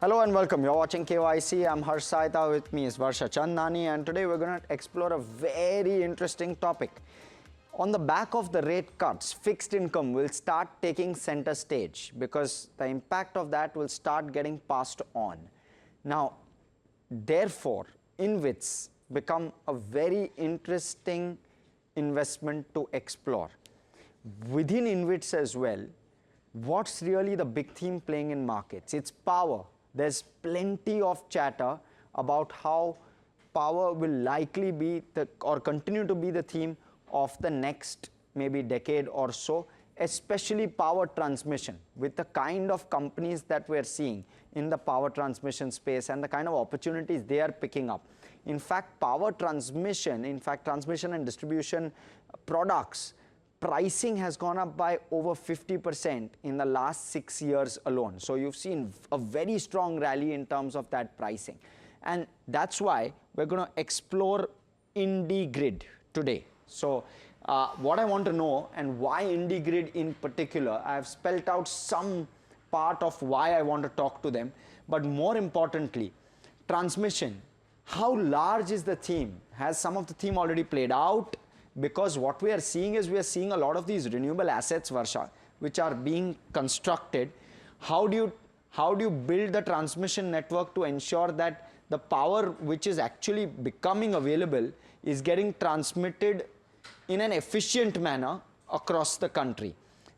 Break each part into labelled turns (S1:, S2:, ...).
S1: Hello and welcome. You're watching KYC. I'm Harsh Saita. With me is Varsha Chandnani, and today we're going to explore a very interesting topic. On the back of the rate cuts, fixed income will start taking center stage because the impact of that will start getting passed on. Now, therefore, InvITs become a very interesting investment to explore. Within InvITs as well, what's really the big theme playing in markets? It's power. There's plenty of chatter about how power will likely be or continue to be the theme of the next maybe decade or so, especially power transmission, with the kind of companies that we're seeing in the power transmission space and the kind of opportunities they are picking up. In fact, transmission and distribution products, pricing has gone up by over 50% in the last 6 years alone. So you've seen a very strong rally in terms of that pricing. And that's why we're going to explore IndiGrid today. So what I want to know and why IndiGrid in particular, I've spelled out some part of why I want to talk to them. But more importantly, transmission. How large is the theme? Has some of the theme already played out? Because what we are seeing is a lot of these renewable assets, Varsha, which are being constructed. How do you build the transmission network to ensure that the power which is actually becoming available is getting transmitted in an efficient manner across the country?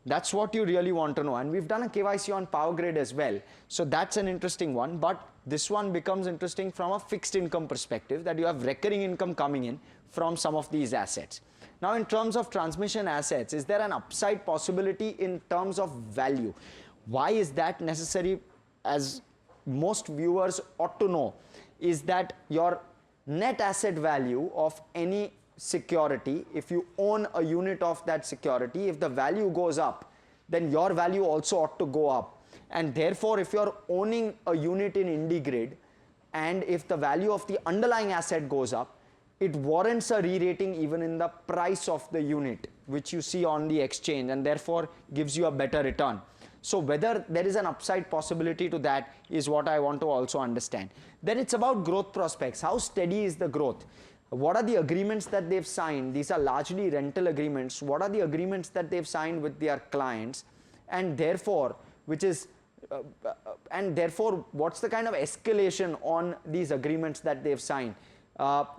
S1: That's what you really want to know. And we've done a KYC on power grid as well. So that's an interesting one. But this one becomes interesting from a fixed income perspective, that you have recurring income coming in from some of these assets. Now, in terms of transmission assets, is there an upside possibility in terms of value? Why is that necessary? As most viewers ought to know, is that your net asset value of any security, if you own a unit of that security, if the value goes up, then your value also ought to go up. And therefore, if you're owning a unit in IndiGrid, and if the value of the underlying asset goes up, it warrants a re-rating even in the price of the unit, which you see on the exchange, and therefore gives you a better return. So whether there is an upside possibility to that is what I want to also understand. Then it's about growth prospects. How steady is the growth? What are the agreements that they've signed? These are largely rental agreements. What are the agreements that they've signed with their clients? And therefore, what's the kind of escalation on these agreements that they've signed?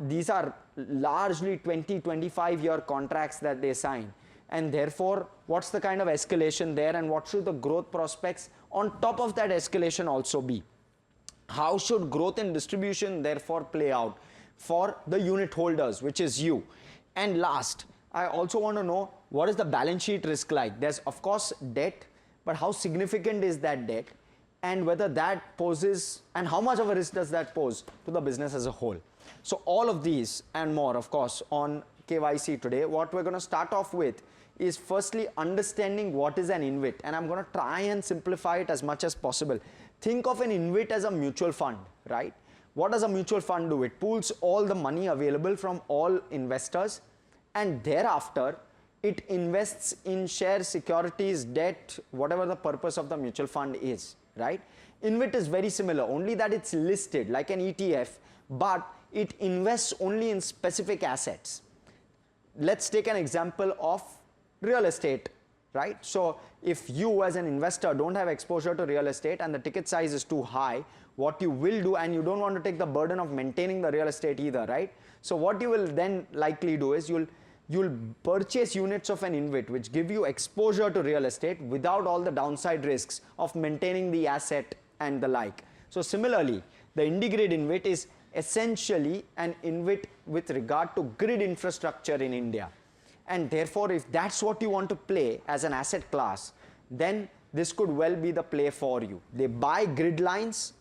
S1: These are largely 20-25-year contracts that they sign, and therefore what's the kind of escalation there, and what should the growth prospects on top of that escalation also be? How should growth and distribution therefore play out for the unit holders, which is you? And last, I also want to know, what is the balance sheet risk like? There's of course debt, but how significant is that debt, and whether that poses, and how much of a risk does that pose to the business as a whole? So all of these and more, of course, on KYC today. What we're going to start off with is firstly understanding what is an InvIT, and I'm going to try and simplify it as much as possible. Think of an InvIT as a mutual fund, right? What does a mutual fund do? It pools all the money available from all investors, and thereafter it invests in shares, securities, debt, whatever the purpose of the mutual fund is, right? InvIT is very similar, only that it's listed like an ETF, but it invests only in specific assets. Let's take an example of real estate, right? So if you as an investor don't have exposure to real estate and the ticket size is too high, what you will do, and you don't want to take the burden of maintaining the real estate either, right? So what you will then likely do is you'll purchase units of an InvIT which give you exposure to real estate without all the downside risks of maintaining the asset and the like. So similarly, the IndiGrid InvIT is essentially an InvIT with regard to grid infrastructure in India. And therefore, if that's what you want to play as an asset class, then this could well be the play for you. They buy grid lines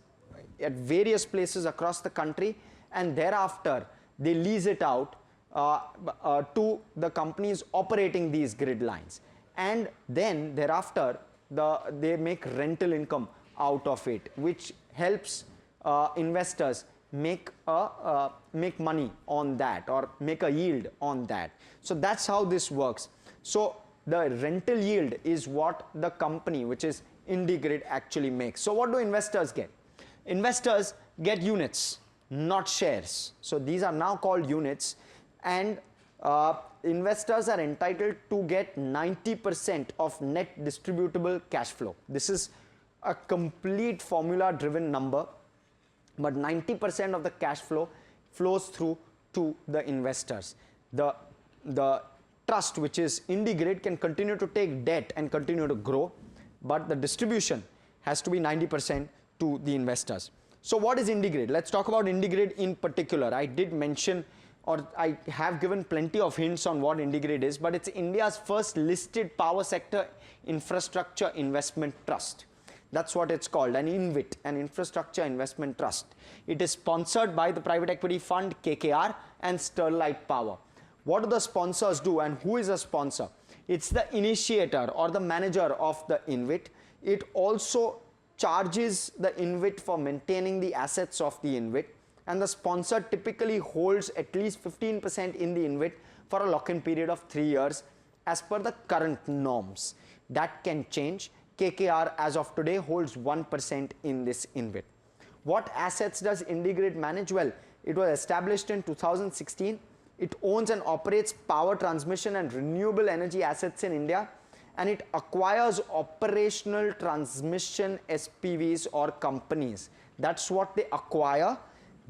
S1: at various places across the country, and thereafter they lease it out to the companies operating these grid lines. And then thereafter, they make rental income out of it, which helps investors make money on that, or make a yield on that. So that's how this works. So the rental yield is what the company, which is IndiGrid, actually makes. So what do investors get? Investors get units, not shares. So these are now called units, and investors are entitled to get 90% of net distributable cash flow. This is a complete formula driven number, but 90% of the cash flow flows through to the investors. The trust, which is IndiGrid, can continue to take debt and continue to grow, but the distribution has to be 90% to the investors. So what is IndiGrid? Let's talk about IndiGrid in particular. I did mention, or I have given plenty of hints on what IndiGrid is, but it's India's first listed power sector infrastructure investment trust. That's what it's called, an InvIT, an infrastructure investment trust. It is sponsored by the private equity fund KKR and Sterlite Power. What do the sponsors do, and who is a sponsor? It's the initiator or the manager of the InvIT. It also charges the InvIT for maintaining the assets of the InvIT, and the sponsor typically holds at least 15% in the InvIT for a lock-in period of 3 years as per the current norms. That can change. KKR as of today holds 1% in this InvIT. What assets does IndiGrid manage? Well, it was established in 2016. It owns and operates power transmission and renewable energy assets in India, and it acquires operational transmission SPVs or companies. That's what they acquire.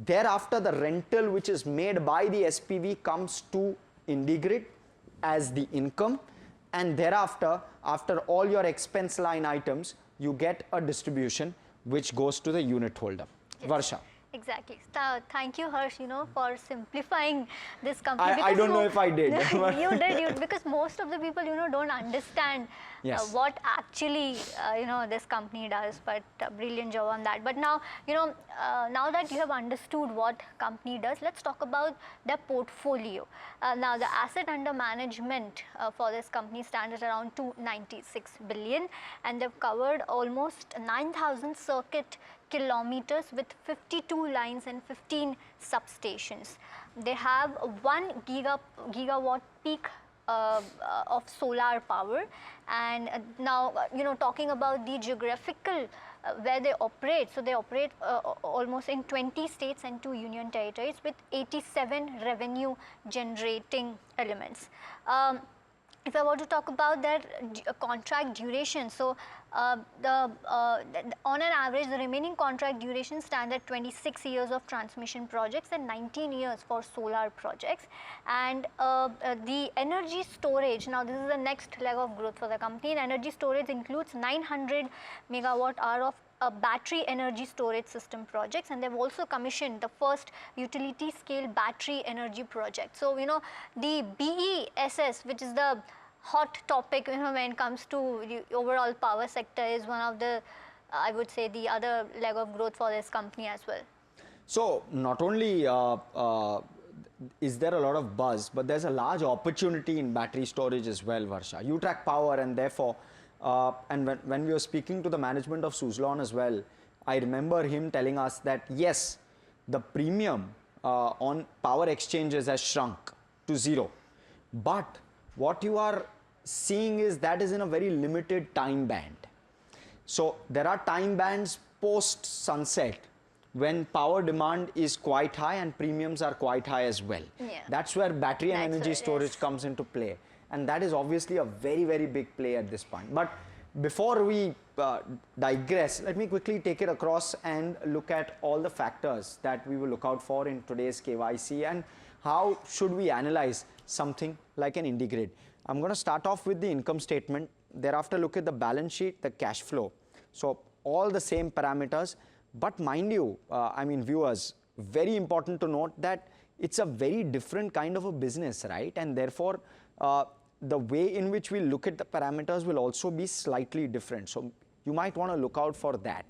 S1: Thereafter, the rental which is made by the SPV comes to IndiGrid as the income, and thereafter, after all your expense line items, you get a distribution which goes to the unit holder. Yes. Varsha.
S2: Exactly. Thank you, Harsh, for simplifying this company.
S1: I don't know if I did.
S2: You did, because most of the people, don't understand what actually, this company does, but brilliant job on that. But now, now that you have understood what company does, let's talk about their portfolio. Now, the asset under management for this company stands at around 296 billion, and they've covered almost 9,000 circuit kilometers with 52 lines and 15 substations. They have 1 gigawatt peak of solar power, and now talking about the geographical where they operate, so they operate almost in 20 states and 2 union territories with 87 revenue generating elements. If I want to talk about their contract duration, so on an average, the remaining contract duration stands at 26 years of transmission projects and 19 years for solar projects. And the energy storage, now this is the next leg of growth for the company. And energy storage includes 900 megawatt hour of battery energy storage system projects, and they've also commissioned the first utility scale battery energy project. So, the BESS, which is the hot topic, when it comes to the overall power sector, is one of the, I would say, the other leg of growth for this company as well.
S1: So, not only is there a lot of buzz, but there's a large opportunity in battery storage as well, Varsha. You track power, and therefore, and when we were speaking to the management of Suzlon as well, I remember him telling us that yes, the premium on power exchanges has shrunk to 0. But what you are seeing is that is in a very limited time band. So there are time bands post sunset when power demand is quite high and premiums are quite high as well.
S2: Yeah.
S1: That's where battery and energy storage comes into play. And that is obviously a very, very big play at this point. But before we digress, let me quickly take it across and look at all the factors that we will look out for in today's KYC and how should we analyze something like an IndiGrid. I'm going to start off with the income statement, thereafter look at the balance sheet, the cash flow. So all the same parameters, but mind you, viewers, very important to note that it's a very different kind of a business, right? And therefore, the way in which we look at the parameters will also be slightly different. So you might want to look out for that.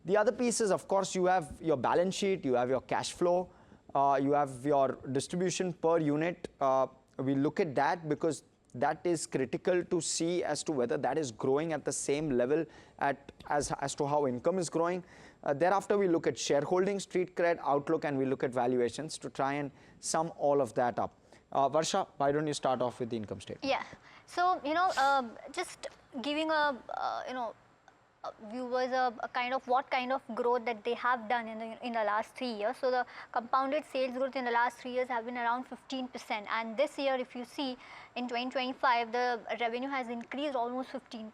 S1: The other piece is, of course, you have your balance sheet, you have your cash flow, you have your distribution per unit. We look at that because that is critical to see as to whether that is growing at the same level as to how income is growing. Thereafter, we look at shareholding, street cred, outlook, and we look at valuations to try and sum all of that up. Varsha, why don't you start off with the income statement?
S2: Yeah. So, just giving a viewers a kind of what kind of growth that they have done in the last 3 years. So the compounded sales growth in the last 3 years have been around 15%, and this year if you see in 2025 the revenue has increased almost 15%,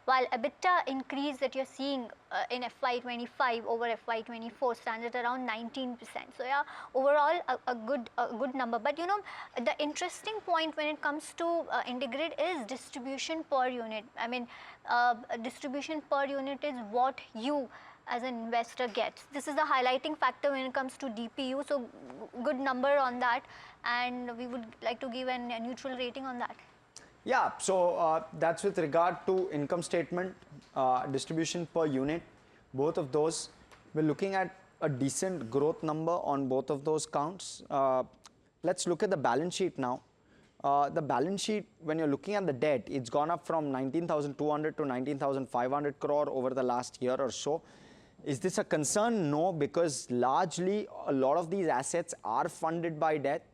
S2: while EBITDA increase that you're seeing in FY25 over FY24 stands at around 19%. So yeah, overall a good number. But you know, the interesting point when it comes to IndiGrid is distribution per unit. I mean, distribution per unit is what you as an investor gets. This is the highlighting factor when it comes to DPU. So good number on that, and we would like to give a neutral rating on that.
S1: Yeah, so that's with regard to income statement, distribution per unit, both of those. We're looking at a decent growth number on both of those counts. Let's look at the balance sheet now. The balance sheet, when you're looking at the debt, it's gone up from 19,200 to 19,500 crore over the last year or so. Is this a concern? No, because largely a lot of these assets are funded by debt.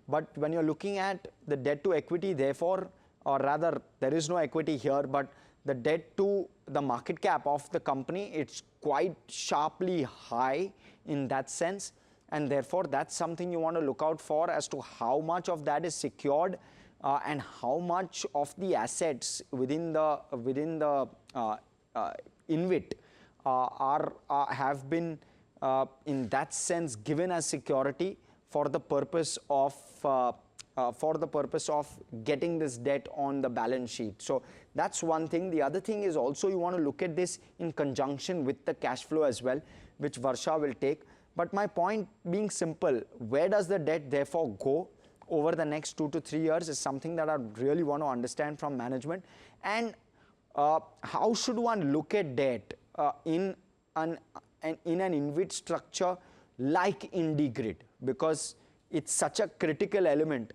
S1: But when you're looking at the debt to equity, therefore, or rather there is no equity here, but the debt to the market cap of the company, it's quite sharply high in that sense. And therefore, that's something you want to look out for as to how much of that is secured and how much of the assets within the InvIT have been in that sense given as security for the purpose of getting this debt on the balance sheet. So that's one thing. The other thing is also you want to look at this in conjunction with the cash flow as well, which Varsha will take. But my point being simple, where does the debt therefore go over the next 2 to 3 years is something that I really want to understand from management. And how should one look at debt in an InvIT structure like IndiGrid, because it's such a critical element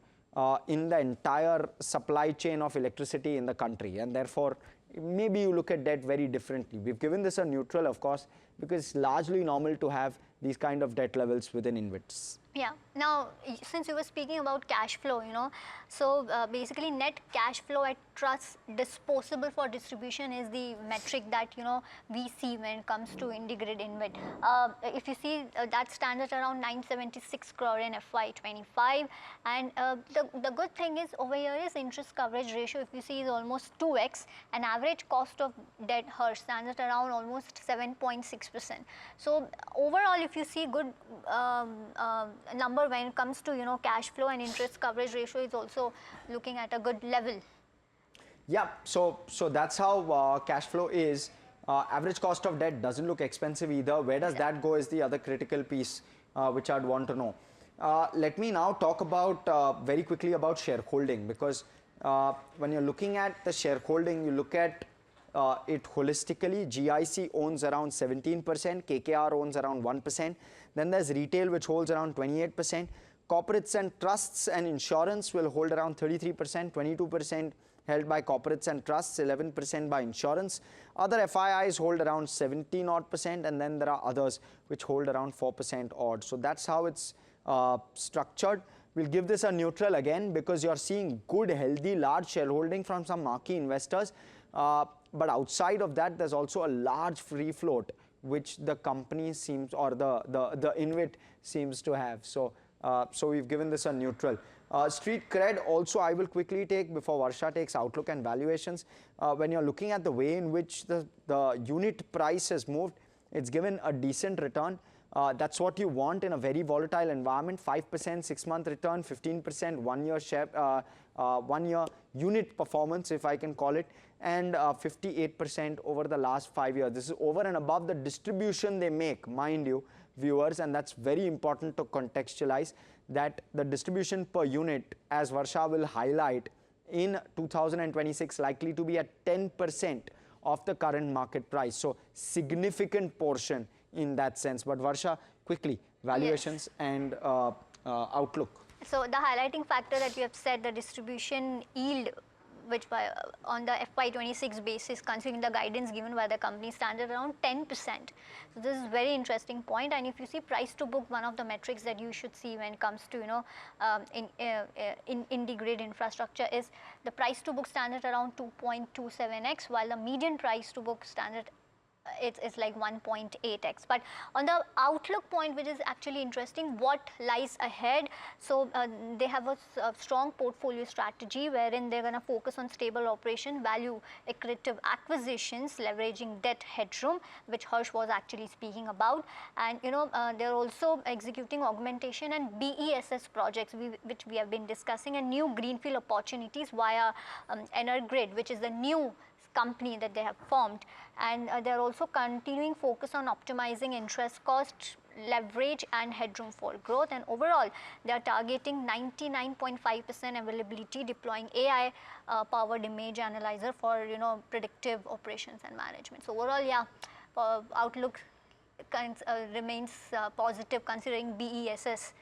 S1: in the entire supply chain of electricity in the country, and therefore maybe you look at debt very differently. We've given this a neutral, of course, because it's largely normal to have these kind of debt levels within InvITs.
S2: Yeah. Now, since you were speaking about cash flow, you know, so basically net cash flow at trust disposable for distribution is the metric that, you know, we see when it comes to IndiGrid InvIT. If you see, that stands at around 976 crore in FY25, and the good thing is over here is interest coverage ratio, if you see, is almost 2x, and average cost of debt here stands at around almost 7.6%. So overall, if you see good number when it comes to, you know, cash flow, and interest coverage ratio is also looking at a good level.
S1: Yeah, so that's how cash flow is. Average cost of debt doesn't look expensive either. Where does that go is the other critical piece which I'd want to know. Let me now talk about very quickly about shareholding, because when you're looking at the shareholding, you look at it holistically. GIC owns around 17%, KKR owns around 1%. Then there's retail, which holds around 28%. Corporates and trusts and insurance will hold around 33%, 22% held by corporates and trusts, 11% by insurance. Other FIIs hold around 17 odd percent, and then there are others which hold around 4% odd. So that's how it's structured. We'll give this a neutral again, because you're seeing good, healthy, large shareholding from some marquee investors. But outside of that, there's also a large free float, which the company seems, or the InvIT seems to have. So we've given this a neutral. Street cred also I will quickly take before Varsha takes outlook and valuations. When you're looking at the way in which the unit price has moved, it's given a decent return. That's what you want in a very volatile environment. 5% 6-month return, 15% 1-year share, 1-year unit performance, if I can call it, and 58% over the last 5 years. This is over and above the distribution they make, mind you, viewers, and that's very important to contextualize, that the distribution per unit, as Varsha will highlight, in 2026 likely to be at 10% of the current market price. So significant portion in that sense. But Varsha, quickly, valuations and outlook.
S2: So the highlighting factor that you have said, the distribution yield, which on the FY26 basis, considering the guidance given by the company, stands at around 10%. So this is a very interesting point. And if you see price to book, one of the metrics that you should see when it comes to, you know, in IndiGrid infrastructure is the price to book stands at around 2.27x, while the median price to book stands at it's like 1.8x. But on the outlook point, which is actually interesting, what lies ahead. So they have a strong portfolio strategy wherein they're going to focus on stable operation, value accretive acquisitions, leveraging debt headroom, which Harsh was actually speaking about. And they're also executing augmentation and BESS projects, which we have been discussing, and new greenfield opportunities via NRGrid, which is the new company that they have formed. And they're also continuing focus on optimizing interest cost, leverage and headroom for growth. And overall, they are targeting 99.5% availability, deploying AI powered image analyzer for predictive operations and management. So overall, yeah, outlook remains positive considering BESS,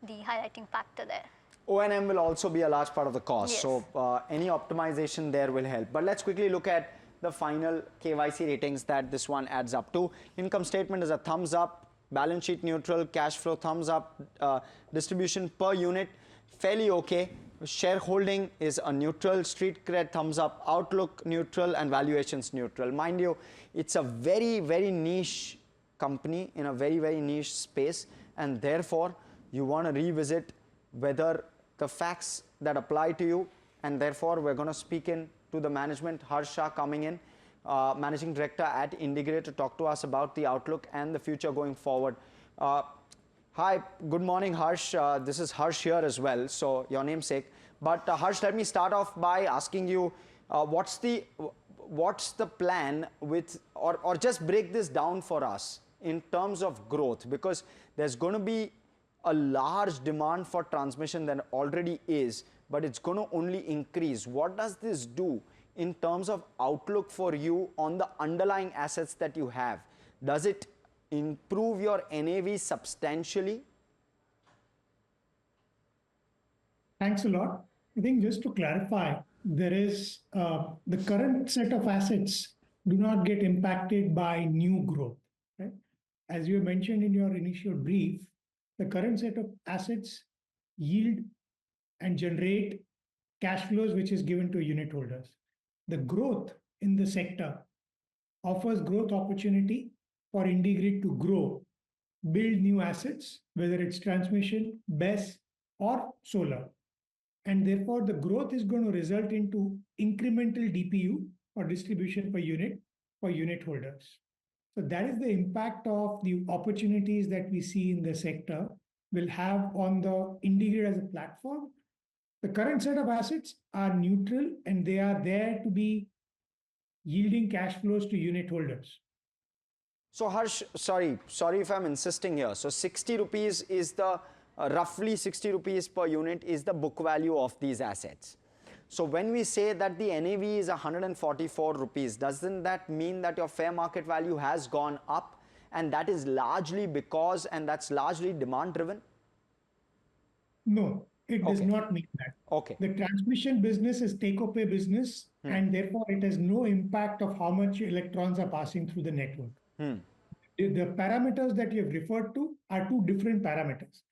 S2: the highlighting factor there.
S1: O&M will also be a large part of the cost.
S2: Yes.
S1: So any optimization there will help. But let's quickly look at the final KYC ratings that this one adds up to. Income statement is a thumbs up, balance sheet neutral, cash flow thumbs up, distribution per unit fairly okay, shareholding is a neutral, street cred thumbs up, outlook neutral, and valuations neutral. Mind you, it's a very, very niche company in a very, very niche space, and therefore you want to revisit whether the facts that apply to you, and therefore we're going to speak in to the management. Shah coming in, Managing Director at IndiGrid, to talk to us about the outlook and the future going forward. Hi, good morning, Harsh. This is Harsh here as well, so your namesake. But Harsh, let me start off by asking you, what's the plan with, or just break this down for us in terms of growth, because there's going to be a large demand for transmission that already is, but it's going to only increase. What does this do in terms of outlook for you on the underlying assets that you have? Does it improve your NAV substantially?
S3: Thanks a lot. I think just to clarify, there is the current set of assets do not get impacted by new growth. Right? As you mentioned in your initial brief, the current set of assets yield and generate cash flows, which is given to unit holders. The growth in the sector offers growth opportunity for IndiGrid to grow, build new assets, whether it's transmission, BESS, or solar. And therefore, the growth is going to result into incremental DPU or distribution per unit for unit holders. So that is the impact of the opportunities that we see in the sector will have on the IndiGrid as a platform. The current set of assets are neutral and they are there to be yielding cash flows to unit holders.
S1: So Harsh, sorry if I'm insisting here. So 60 rupees is the, roughly 60 rupees per unit is the book value of these assets. So when we say that the NAV is 144 rupees, doesn't that mean that your fair market value has gone up, and that is largely because, and that's largely demand driven?
S3: No, it does not mean that.
S1: Okay.
S3: The transmission business is take-or-pay business, and therefore it has no impact of how much electrons are passing through the network. The parameters that you have referred to are two different parameters.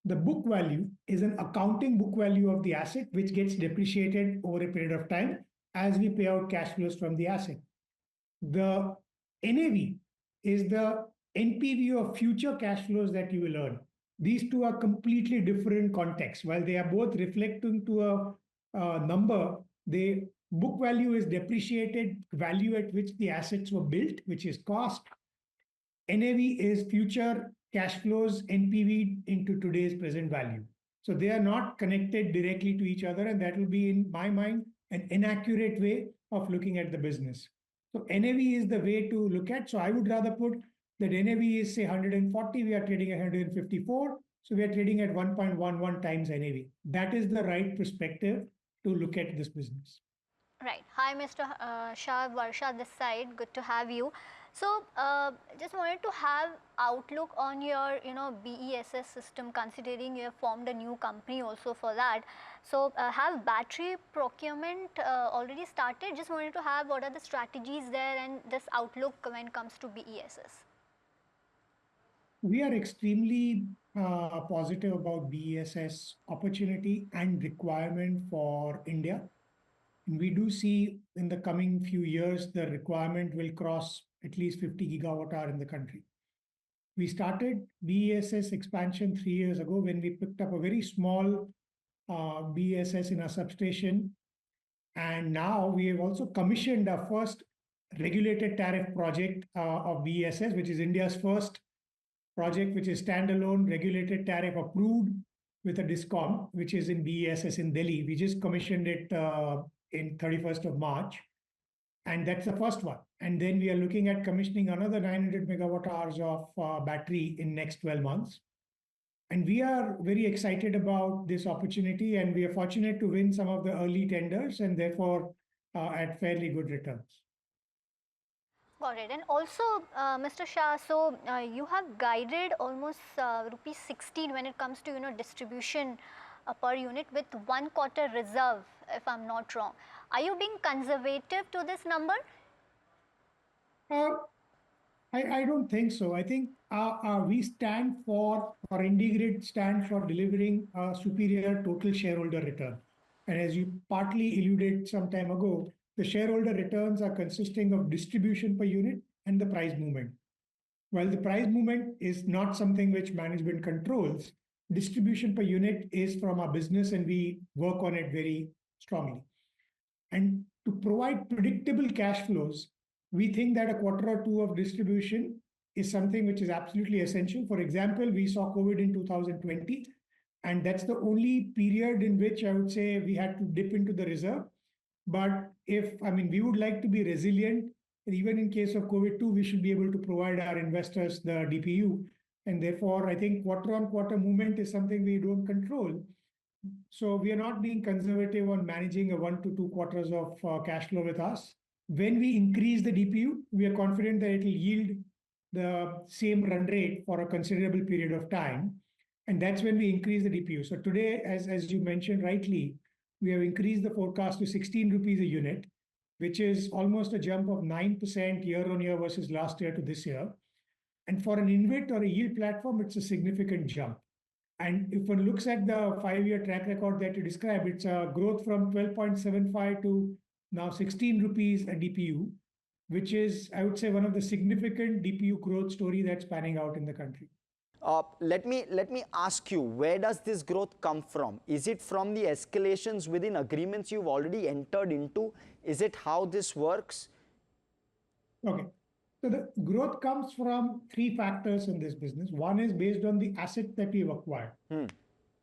S3: The book value is an accounting book value of the asset, which gets depreciated over a period of time as we pay out cash flows from the asset. The NAV is the NPV of future cash flows that you will earn. These two are completely different contexts. While they are both reflecting to a number, the book value is depreciated value at which the assets were built, which is cost. NAV is future cash flows NPV into today's present value. So they are not connected directly to each other, and that will be, in my mind, an inaccurate way of looking at the business. So NAV is the way to look at. So I would rather put that NAV is say 140, we are trading at 154. So we are trading at 1.11 times NAV. That is the right perspective to look at this business.
S2: Right. Hi, Mr. Shah, Varsha this side. Good to have you. So, just wanted to have outlook on your, BESS system, considering you have formed a new company also for that. So, have battery procurement already started? Just wanted to have what are the strategies there and this outlook when it comes to BESS.
S3: We are extremely positive about BESS opportunity and requirement for India. And we do see in the coming few years, the requirement will cross at least 50 gigawatt hour in the country. We started BESS expansion 3 years ago when we picked up a very small BESS in our substation. And now we have also commissioned our first regulated tariff project of BESS, which is India's first project, which is standalone regulated tariff approved with a discom, which is in BESS in Delhi. We just commissioned it in 31st of March. And that's the first one. And then we are looking at commissioning another 900 megawatt hours of battery in next 12 months. And we are very excited about this opportunity, and we are fortunate to win some of the early tenders and therefore at fairly good returns.
S2: Got it. And also, Mr. Shah, so you have guided almost rupees 16 when it comes to distribution per unit with 1 quarter reserve, if I'm not wrong. Are you being conservative to this number?
S3: I don't think so. I think we stand for, or IndiGrid stand for delivering a superior total shareholder return. And as you partly alluded some time ago, the shareholder returns are consisting of distribution per unit and the price movement. While the price movement is not something which management controls, distribution per unit is from our business and we work on it very strongly. And to provide predictable cash flows, we think that a quarter or two of distribution is something which is absolutely essential. For example, we saw COVID in 2020, and that's the only period in which I would say we had to dip into the reserve. But we would like to be resilient. Even in case of COVID too, we should be able to provide our investors the DPU. And therefore, I think quarter on quarter movement is something we don't control. So we are not being conservative on managing a 1 to 2 quarters of cash flow with us. When we increase the DPU, we are confident that it will yield the same run rate for a considerable period of time. And that's when we increase the DPU. So today, as you mentioned rightly, we have increased the forecast to 16 rupees a unit, which is almost a jump of 9% year on year versus last year to this year. And for an InvIT or a yield platform, it's a significant jump. And if one looks at the 5-year track record that you described, it's a growth from 12.75 to now 16 rupees a DPU, which is, I would say, one of the significant DPU growth story that's panning out in the country.
S1: Let me ask you, where does this growth come from? Is it from the escalations within agreements you've already entered into? Is it how this works?
S3: Okay. So the growth comes from 3 factors in this business. One is based on the asset that we've acquired.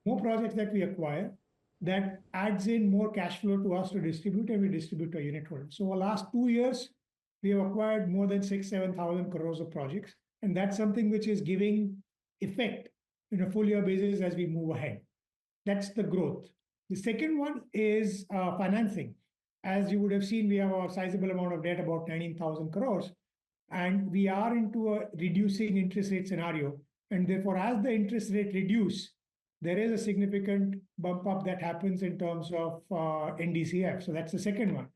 S3: More projects that we acquire, that adds in more cash flow to us to distribute, and we distribute to our unit holders. So over the last 2 years, we have acquired more than 6,000-7,000 crores of projects. And that's something which is giving effect in a full year basis as we move ahead. That's the growth. The second one is financing. As you would have seen, we have a sizable amount of debt, about 19,000 crores. And we are into a reducing interest rate scenario. And therefore, as the interest rate reduce, there is a significant bump up that happens in terms of NDCF. So that's the second one.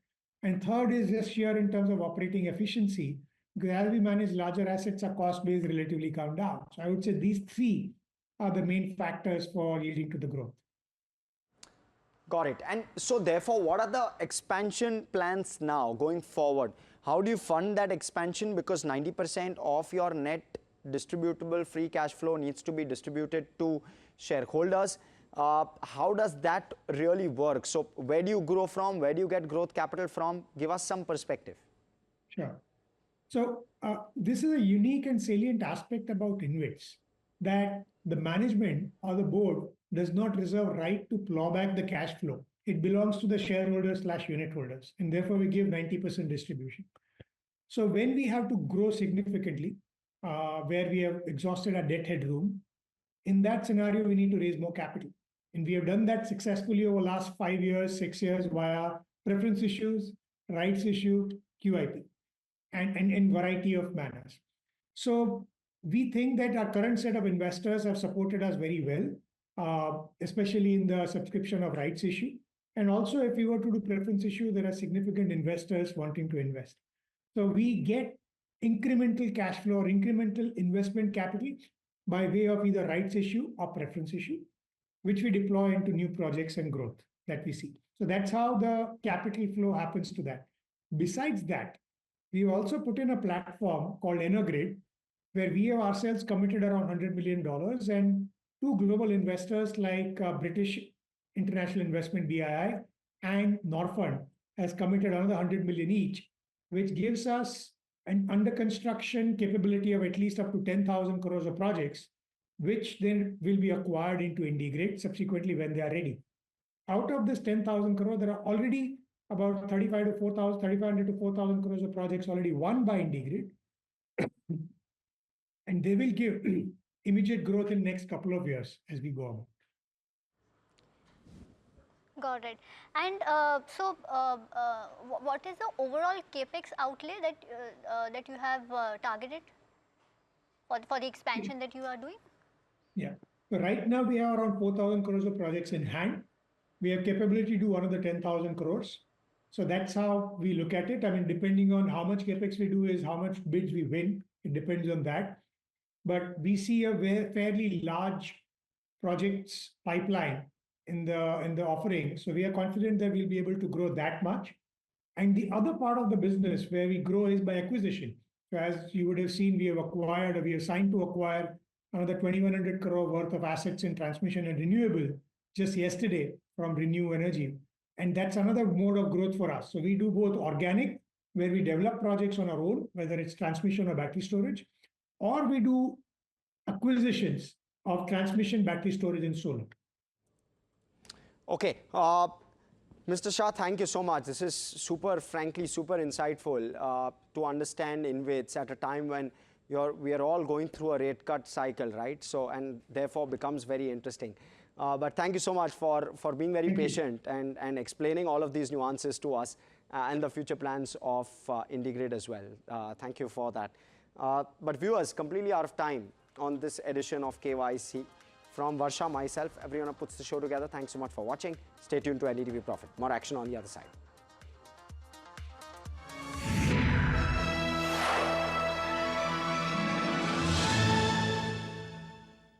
S3: And third is just here in terms of operating efficiency. Because as we manage larger assets, our cost base relatively come down. So I would say these 3 are the main factors for yielding to the growth.
S1: Got it. And so therefore, what are the expansion plans now going forward? How do you fund that expansion? Because 90% of your net distributable free cash flow needs to be distributed to shareholders. How does that really work? So where do you grow from? Where do you get growth capital from? Give us some perspective.
S3: Sure. So this is a unique and salient aspect about InvITs, that the management or the board does not reserve right to plow back the cash flow. It belongs to the shareholders/unit holders, and therefore we give 90% distribution. So when we have to grow significantly, where we have exhausted our debt headroom, in that scenario, we need to raise more capital. And we have done that successfully over the last 5 years, 6 years via preference issues, rights issue, QIP, and in variety of manners. So we think that our current set of investors have supported us very well, especially in the subscription of rights issue. And also, if we were to do preference issue, there are significant investors wanting to invest. So we get incremental cash flow or incremental investment capital by way of either rights issue or preference issue, which we deploy into new projects and growth that we see. So that's how the capital flow happens to that. Besides that, We've also put in a platform called IndiGrid, where we have ourselves committed around $100 million, and two global investors like British International Investment BII and Norfund has committed another 100 million each, which gives us an under construction capability of at least up to 10,000 crores of projects, which then will be acquired into IndiGrid subsequently when they are ready. Out of this 10,000 crore, there are already about 3,500 to 4,000 crores of projects already won by IndiGrid, and they will give immediate growth in next couple of years as we go on.
S2: Got it. And what is the overall capex outlay that you have targeted for the expansion that you are doing?
S3: Yeah. So right now we have around 4,000 crores of projects in hand. We have capability to do another 10,000 crores. So that's how we look at it. I mean, depending on how much capex we do is how much bids we win. It depends on that. But we see a fairly large projects pipeline in the offering. So we are confident that we'll be able to grow that much. And the other part of the business where we grow is by acquisition. So as you would have seen, we have signed to acquire another 2,100 crore worth of assets in transmission and renewable just yesterday from Renew Energy. And that's another mode of growth for us. So we do both organic, where we develop projects on our own, whether it's transmission or battery storage, or we do acquisitions of transmission, battery storage, and solar.
S1: Okay. Mr. Shah, thank you so much. This is frankly, super insightful to understand InvITs at a time when we are all going through a rate cut cycle, right? So, and therefore becomes very interesting. But thank you so much for being very patient and explaining all of these nuances to us and the future plans of IndiGrid as well. Thank you for that. But viewers, completely out of time on this edition of KYC. From Varsha, myself, everyone who puts the show together, thanks so much for watching. Stay tuned to NDTV Profit. More action on the other side.